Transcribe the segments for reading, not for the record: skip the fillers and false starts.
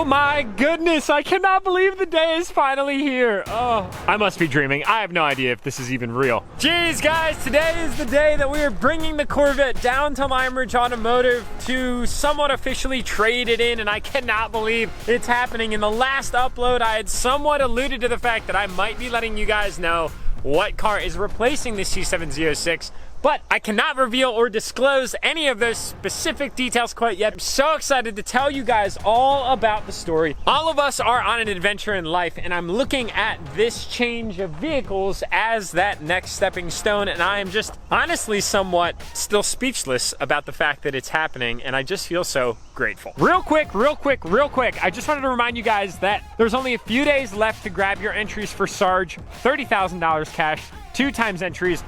my goodness, I cannot believe the day is finally here. Oh, I must be dreaming. I have no idea if this is even real. Jeez, guys, today is the day that we are bringing the Corvette down to Lime Ridge Automotive to somewhat officially trade it in, and I cannot believe it's happening. In the last upload, I had somewhat alluded to the fact that I might be letting you guys know what car is replacing the C706, but I cannot reveal or disclose any of those specific details quite yet. I'm so excited to tell you guys all about the story. All of us are on an adventure in life, and I'm looking at this change of vehicles as that next stepping stone, and I am just honestly somewhat still speechless about the fact that it's happening, and I just feel so grateful. Real quick, I just wanted to remind you guys that there's only a few days left to grab your entries for Sarge, $30,000 cash, 2 times entries,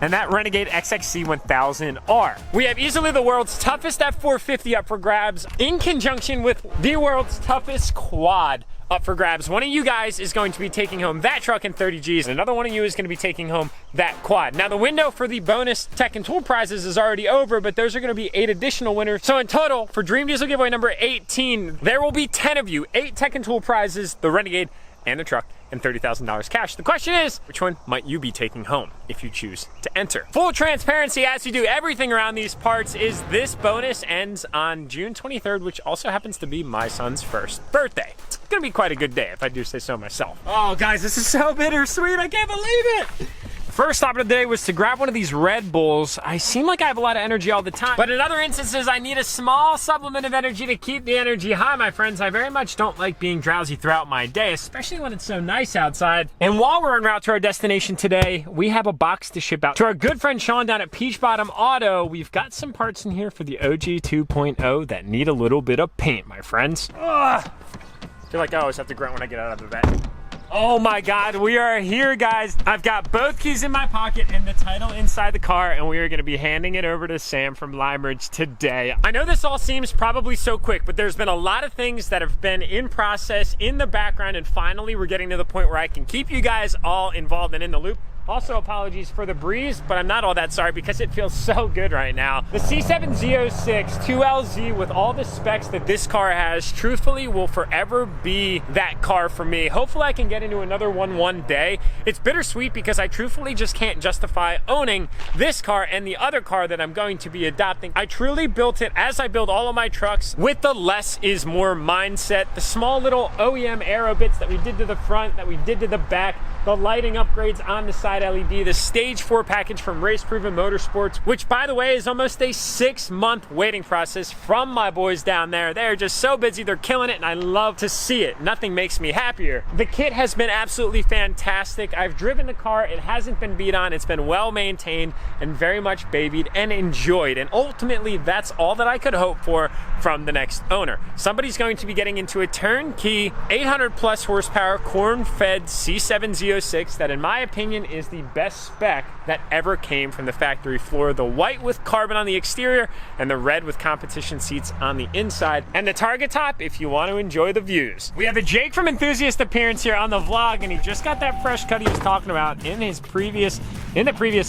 and that Renegade XXC 1000R. We have easily the world's toughest F450 up for grabs in conjunction with the world's toughest quad up for grabs. One of you guys is going to be taking home that truck in 30 Gs, and another one of you is going to be taking home that quad. Now, the window for the bonus tech and tool prizes is already over, but those are going to be 8 additional winners. So in total, for Dream Diesel giveaway number 18, there will be 10 of you, 8 tech and tool prizes, the Renegade and the truck, and $30,000 cash. The question is, which one might you be taking home if you choose to enter? Full transparency, as you do everything around these parts, is this bonus ends on June 23rd, which also happens to be my son's first birthday. It's gonna be quite a good day, if I do say so myself. Oh, guys, this is so bittersweet. I can't believe it. First stop of the day was to grab one of these Red Bulls. I seem like I have a lot of energy all the time, but in other instances, I need a small supplement of energy to keep the energy high, my friends. I very much don't like being drowsy throughout my day, especially when it's so nice outside. And while we're en route to our destination today, we have a box to ship out to our good friend Sean down at Peach Bottom Auto. We've got some parts in here for the OG 2.0 that need a little bit of paint, my friends. Ugh. I feel like I always have to grunt when I get out of the vet. Oh my God, we are here, guys. I've got both keys in my pocket and the title inside the car, and we are gonna be handing it over to Sam from Lime Ridge today. I know this all seems probably so quick, but there's been a lot of things that have been in process in the background, and finally we're getting to the point where I can keep you guys all involved and in the loop. Also, apologies for the breeze, but I'm not all that sorry because it feels so good right now. The C706 2LZ with all the specs that this car has, truthfully, will forever be that car for me. Hopefully, I can get into another one day. It's bittersweet because I truthfully just can't justify owning this car and the other car that I'm going to be adopting. I truly built it, as I build all of my trucks, with the less is more mindset. The small little OEM aero bits that we did to the front, that we did to the back, the lighting upgrades on the side LED, the Stage 4 package from Race Proven Motorsports, which, by the way, is almost a 6-month waiting process from my boys down there. They're just so busy, they're killing it, and I love to see it. Nothing makes me happier. The kit has been absolutely fantastic. I've driven the car, it hasn't been beat on, it's been well maintained and very much babied and enjoyed, and ultimately that's all that I could hope for from the next owner. Somebody's going to be getting into a turnkey 800 plus horsepower corn-fed C706 that, in my opinion, is the best spec that ever came from the factory floor. The white with carbon on the exterior and the red with competition seats on the inside, and the target top if you want to enjoy the views. We have a Jake from Enthusiast appearance here on the vlog, and he just got that fresh cut he was talking about in the previous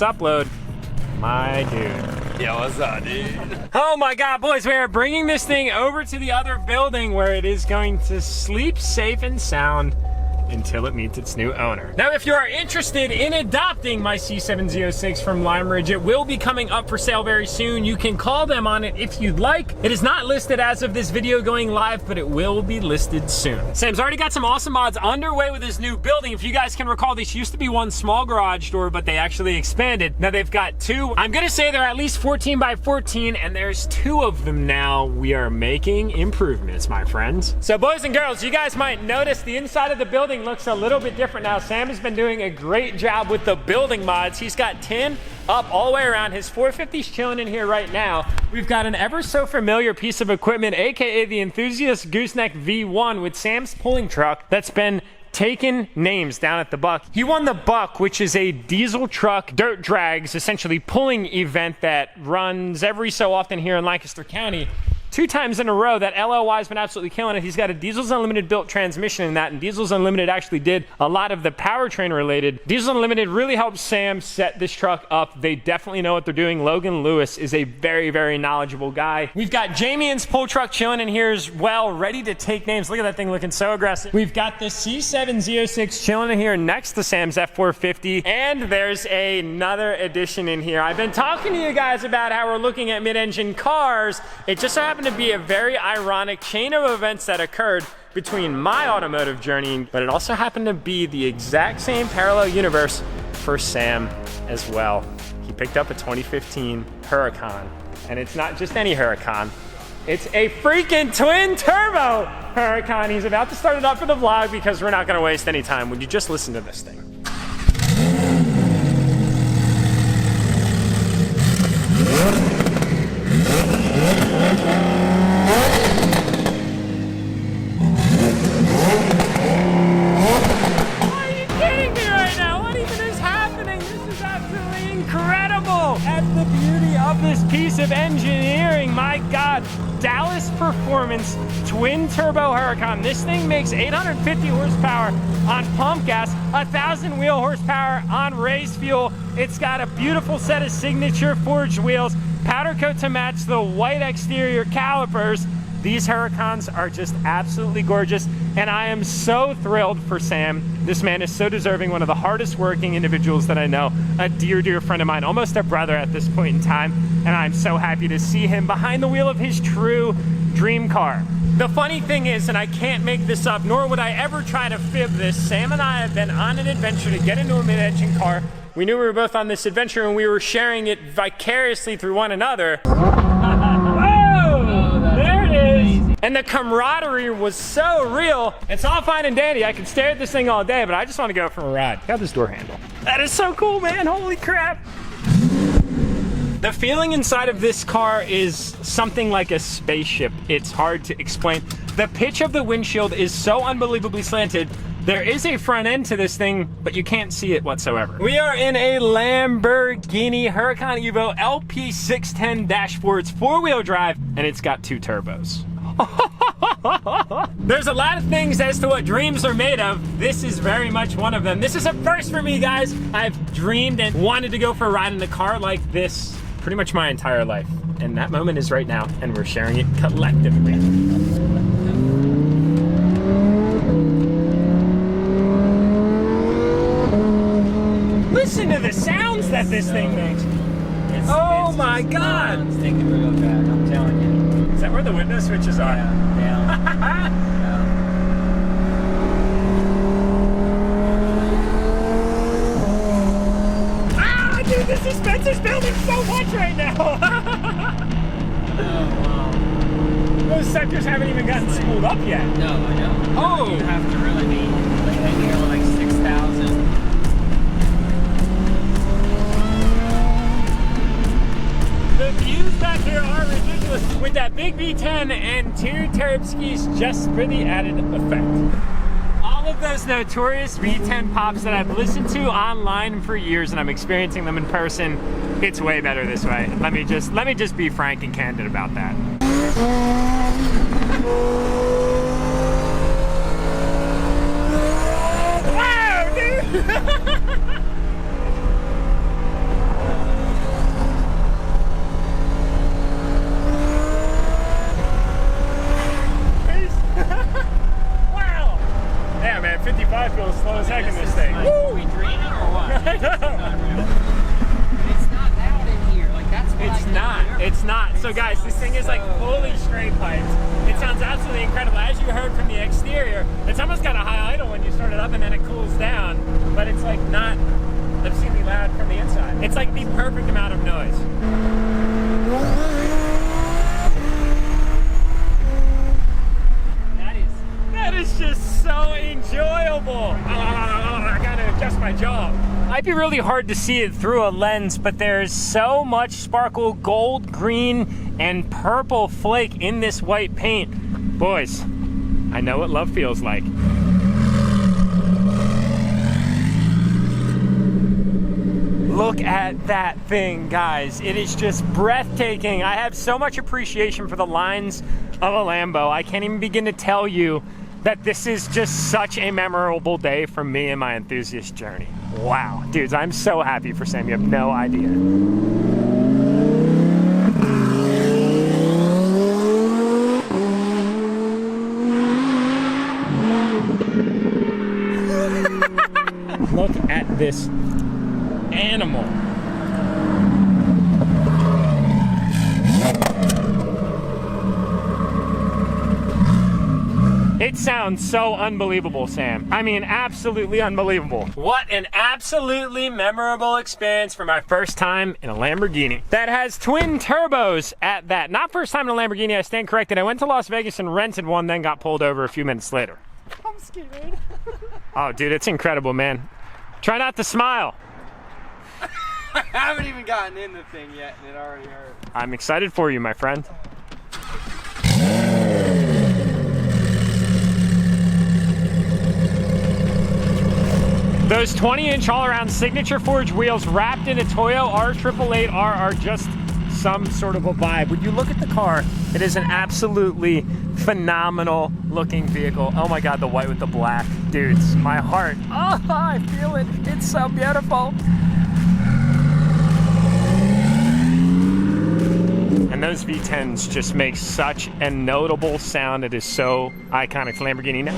upload. My dude. Yo, what's up, dude? Oh my God, boys, we are bringing this thing over to the other building where it is going to sleep safe and sound until it meets its new owner. Now, if you are interested in adopting my C706 from Lime Ridge, it will be coming up for sale very soon. You can call them on it if you'd like. It is not listed as of this video going live, but it will be listed soon. Sam's already got some awesome mods underway with his new building. If you guys can recall, this used to be one small garage door, but they actually expanded. Now they've got 2. I'm gonna say they're at least 14 by 14, and there's 2 of them now. We are making improvements, my friends. So boys and girls, you guys might notice the inside of the building looks a little bit different now. Sam has been doing a great job with the building mods. He's got tin up all the way around. His 450's chilling in here right now. We've got an ever so familiar piece of equipment, aka the Enthusiast Gooseneck V1 with Sam's pulling truck that's been taking names down at the Buck. He won the Buck, which is a diesel truck dirt drags, essentially pulling event that runs every so often here in Lancaster County. 2 times in a row that LLY has been absolutely killing it. He's got a Diesels Unlimited built transmission in that, and Diesels Unlimited actually did a lot of the powertrain related. Diesels Unlimited really helped Sam set this truck up. They definitely know what they're doing. Logan Lewis is a very, very knowledgeable guy. We've got Jamien's pull truck chilling in here as well, ready to take names. Look at that thing looking so aggressive. We've got the C7Z06 chilling in here next to Sam's F450, and there's another addition in here. I've been talking to you guys about how we're looking at mid-engine cars. It just so happened to be a very ironic chain of events that occurred between my automotive journey, but it also happened to be the exact same parallel universe for Sam as well. He picked up a 2015 Huracán, and it's not just any Huracán. It's a freaking twin turbo Huracán. He's about to start it up for the vlog because we're not gonna waste any time. Would you just listen to this thing? Are you kidding me right now? What even is happening? This is absolutely incredible. That's the beauty of this piece of engineering. My God. Dallas Performance twin turbo Huracán. This thing makes 850 horsepower on pump gas, 1,000 wheel horsepower on race fuel. It's got a beautiful set of signature forged wheels, powder coat to match the white exterior calipers. These Huracans are just absolutely gorgeous, and I am so thrilled for Sam. This man is so deserving, one of the hardest working individuals that I know, a dear, dear friend of mine, almost a brother at this point in time, and I'm so happy to see him behind the wheel of his true dream car. The funny thing is, and I can't make this up, nor would I ever try to fib this, Sam and I have been on an adventure to get into a mid-engine car. We knew we were both on this adventure, and we were sharing it vicariously through one another. And the camaraderie was so real. It's all fine and dandy. I can stare at this thing all day, but I just want to go for a ride. Got this door handle. That is so cool, man. Holy crap. The feeling inside of this car is something like a spaceship. It's hard to explain. The pitch of the windshield is so unbelievably slanted. There is a front end to this thing, but you can't see it whatsoever. We are in a Lamborghini Huracan Evo LP610-4. It's 4-wheel drive, and it's got 2 turbos. There's a lot of things as to what dreams are made of. This is very much one of them. This is a first for me, guys. I've dreamed and wanted to go for a ride in a car like this pretty much my entire life. And that moment is right now, and we're sharing it collectively. Listen to the sounds that this thing makes. Oh my God. It's thinking real bad, I'm telling you. Is that where the window switches are? Yeah. Ah, dude, the suspensor's building so much right now. Oh, wow. Those sectors haven't even gotten spooled up yet. No, I know. Oh. You have to really be like near like 6,000. The views back here are ridiculous with that big V10 and 2 Terepskis just for the added effect. All of those notorious V10 pops that I've listened to online for years, and I'm experiencing them in person, it's way better this way. Let me just be frank and candid about that. Wow, dude! Wow! Yeah, man, 55 feels slow as heck in this thing. Like, are we dreaming or what? I know. It's not loud in here. Like that's what It's not. It's not. So guys, this thing is like fully straight pipes. It sounds absolutely incredible. As you heard from the exterior, it's almost got a high idle when you start it up and then it cools down, but it's like not obscenely loud from the inside. It's like the perfect amount of noise. That is just so enjoyable. I gotta adjust my jaw. Might be really hard to see it through a lens, but there's so much sparkle, gold, green, and purple flake in this white paint. Boys, I know what love feels like. Look at that thing, guys. It is just breathtaking. I have so much appreciation for the lines of a Lambo. I can't even begin to tell you that this is just such a memorable day for me and my enthusiast journey. Wow, dudes, I'm so happy for Sam. You have no idea. Look at this animal. It sounds so unbelievable, Sam. I mean, absolutely unbelievable. What an absolutely memorable experience for my first time in a Lamborghini. That has twin turbos at that. Not first time in a Lamborghini, I stand corrected. I went to Las Vegas and rented one, then got pulled over a few minutes later. I'm scared. Oh, dude, it's incredible, man. Try not to smile. I haven't even gotten in the thing yet and it already hurt. I'm excited for you, my friend. Those 20-inch all-around signature forged wheels wrapped in a Toyo R888R are just some sort of a vibe. When you look at the car, it is an absolutely phenomenal looking vehicle. Oh my God, the white with the black. Dudes, my heart. Oh, I feel it. It's so beautiful. And those V10s just make such a notable sound. It is so iconic. It's Lamborghini now.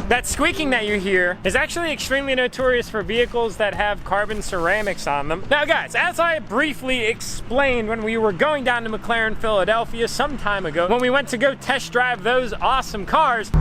That squeaking that you hear is actually extremely notorious for vehicles that have carbon ceramics on them. Now guys, as I briefly explained when we were going down to McLaren, Philadelphia some time ago, when we went to go test drive those awesome cars. Oh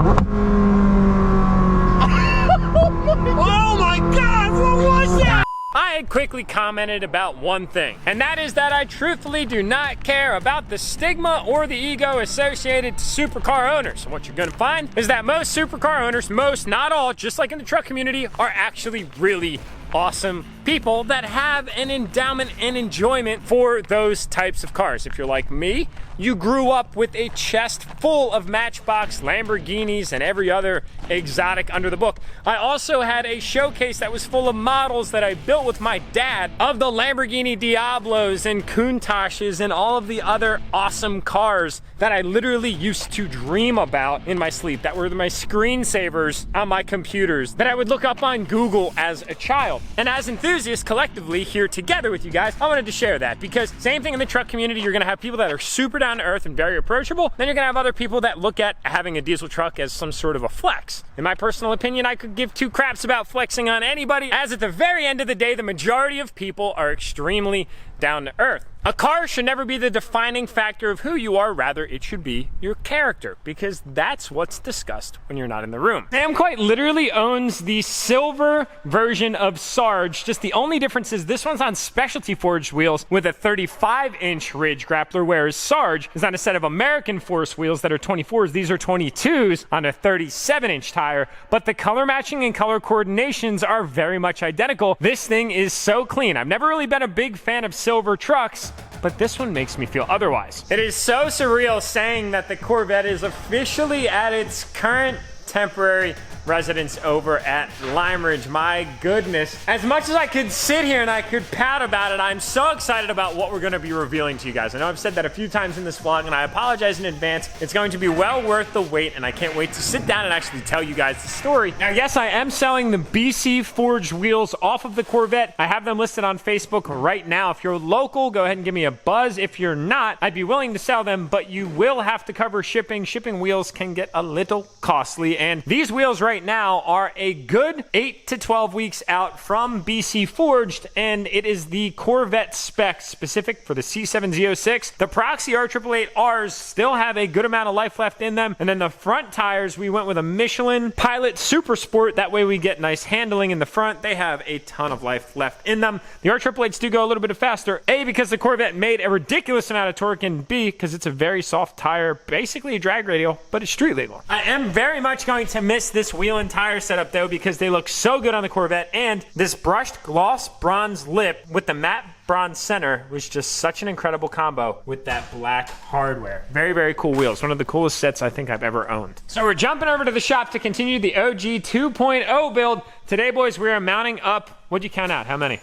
my God, what was that? I had quickly commented about one thing, and that is that I truthfully do not care about the stigma or the ego associated to supercar owners. And what you're gonna find is that most supercar owners, most, not all, just like in the truck community, are actually really awesome people that have an endowment and enjoyment for those types of cars. If you're like me, you grew up with a chest full of Matchbox, Lamborghinis, and every other exotic under the book. I also had a showcase that was full of models that I built with my dad of the Lamborghini Diablos and Countaches and all of the other awesome cars that I literally used to dream about in my sleep, that were my screensavers on my computers, that I would look up on Google as a child. And as enthusiasts collectively here together with you guys, I wanted to share that, because same thing in the truck community, you're gonna have people that are super down to earth and very approachable. Then you're gonna have other people that look at having a diesel truck as some sort of a flex. In my personal opinion, I could give two craps about flexing on anybody, as at the very end of the day, the majority of people are extremely down to earth. A car should never be the defining factor of who you are, rather it should be your character, because that's what's discussed when you're not in the room. Sam quite literally owns the silver version of Sarge, just the only difference is this one's on specialty forged wheels with a 35-inch ridge grappler, whereas Sarge is on a set of American Force wheels that are 24s. These are 22s on a 37-inch tire, but the color matching and color coordinations are very much identical. This thing is so clean. I've never really been a big fan of silver trucks, but this one makes me feel otherwise. It is so surreal saying that the Corvette is officially at its current temporary residence over at Lime Ridge. My goodness. As much as I could sit here and I could pout about it, I'm so excited about what we're gonna be revealing to you guys. I know I've said that a few times in this vlog, and I apologize in advance. It's going to be well worth the wait, and I can't wait to sit down and actually tell you guys the story. Now, yes, I am selling the BC forged wheels off of the Corvette. I have them listed on Facebook right now. If you're local, go ahead and give me a buzz. If you're not, I'd be willing to sell them, but you will have to cover shipping. Shipping wheels can get a little costly, and these wheels right now are a good 8 to 12 weeks out from BC Forged, and it is the Corvette spec specific for the C7Z06. The Proxy R888Rs still have a good amount of life left in them, and then the front tires, we went with a Michelin Pilot Super Sport. That way we get nice handling in the front. They have a ton of life left in them. The R888s do go a little bit faster, A, because the Corvette made a ridiculous amount of torque, and B, because it's a very soft tire, basically a drag radial, but it's street legal. I am very much going to miss this wheel wheel and tire setup though, because they look so good on the Corvette, and this brushed gloss bronze lip with the matte bronze center was just such an incredible combo with that black hardware. Very, very cool wheels. One of the coolest sets I think I've ever owned. So we're jumping over to the shop to continue the OG 2.0 build. Today, boys, we are mounting up, what'd you count out? How many?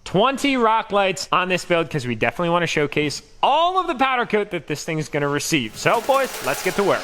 20 rock lights on this build, because we definitely want to showcase all of the powder coat that this thing is going to receive. So, boys, let's get to work.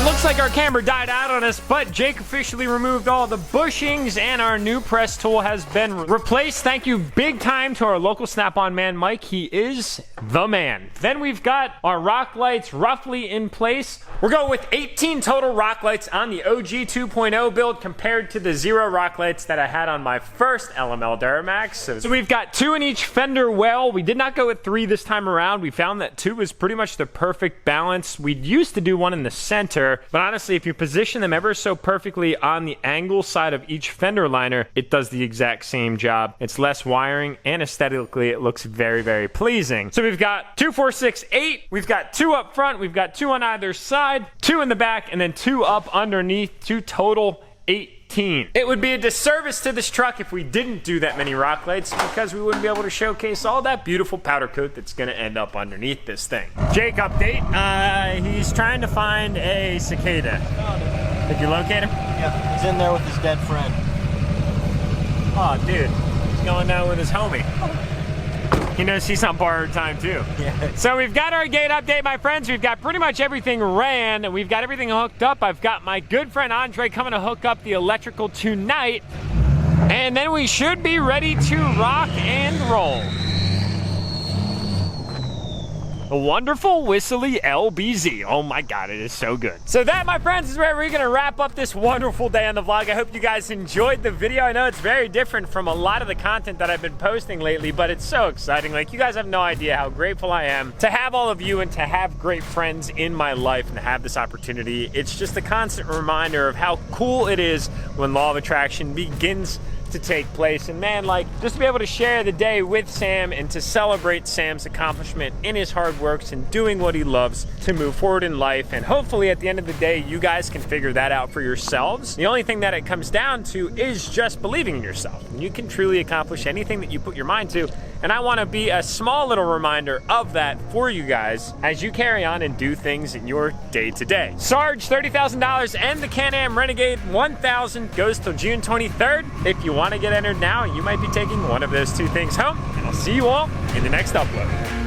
Looks like our camera died out on us, but Jake officially removed all the bushings and our new press tool has been replaced. Thank you big time to our local Snap-on man, Mike. He is the man. Then we've got our rock lights roughly in place. We're going with 18 total rock lights on the OG 2.0 build compared to the 0 rock lights that I had on my first LML DURTYMAX. So we've got 2 in each fender well. We did not go with 3 this time around. We found that 2 was pretty much the perfect balance. We used to do one in the center, but honestly, if you position them ever so perfectly on the angle side of each fender liner, it does the exact same job. It's less wiring, and aesthetically, it looks very, very pleasing. So we've got 2, 4, 6, 8. We've got 2 up front. We've got 2 on either side, 2 in the back, and then 2 up underneath, 2 total 18. It would be a disservice to this truck if we didn't do that many rock lights, because we wouldn't be able to showcase all that beautiful powder coat that's gonna end up underneath this thing. Jake, update. He's trying to find a cicada. Did you locate him? Yeah, he's in there with his dead friend. Oh, dude, he's going down with his homie. He knows he's on borrowed time too. Yeah. So we've got our gate update, my friends. We've got pretty much everything ran. We've got everything hooked up. I've got my good friend Andre coming to hook up the electrical tonight. And then we should be ready to rock and roll. A wonderful whistly LBZ. Oh my God, it is so good. So that, my friends, is where we're gonna wrap up this wonderful day on the vlog. I hope you guys enjoyed the video. I know it's very different from a lot of the content that I've been posting lately, but it's so exciting. Like, you guys have no idea how grateful I am to have all of you and to have great friends in my life and to have this opportunity. It's just a constant reminder of how cool it is when Law of Attraction begins to take place. And man, like, just to be able to share the day with Sam and to celebrate Sam's accomplishment in his hard works and doing what he loves to move forward in life. And hopefully at the end of the day, you guys can figure that out for yourselves. The only thing that it comes down to is just believing in yourself. And you can truly accomplish anything that you put your mind to. And I want to be a small little reminder of that for you guys as you carry on and do things in your day-to-day. Sarge, $30,000, and the Can-Am Renegade 1000 goes till June 23rd. If you want to get entered now, you might be taking one of those 2 things home. And I'll see you all in the next upload.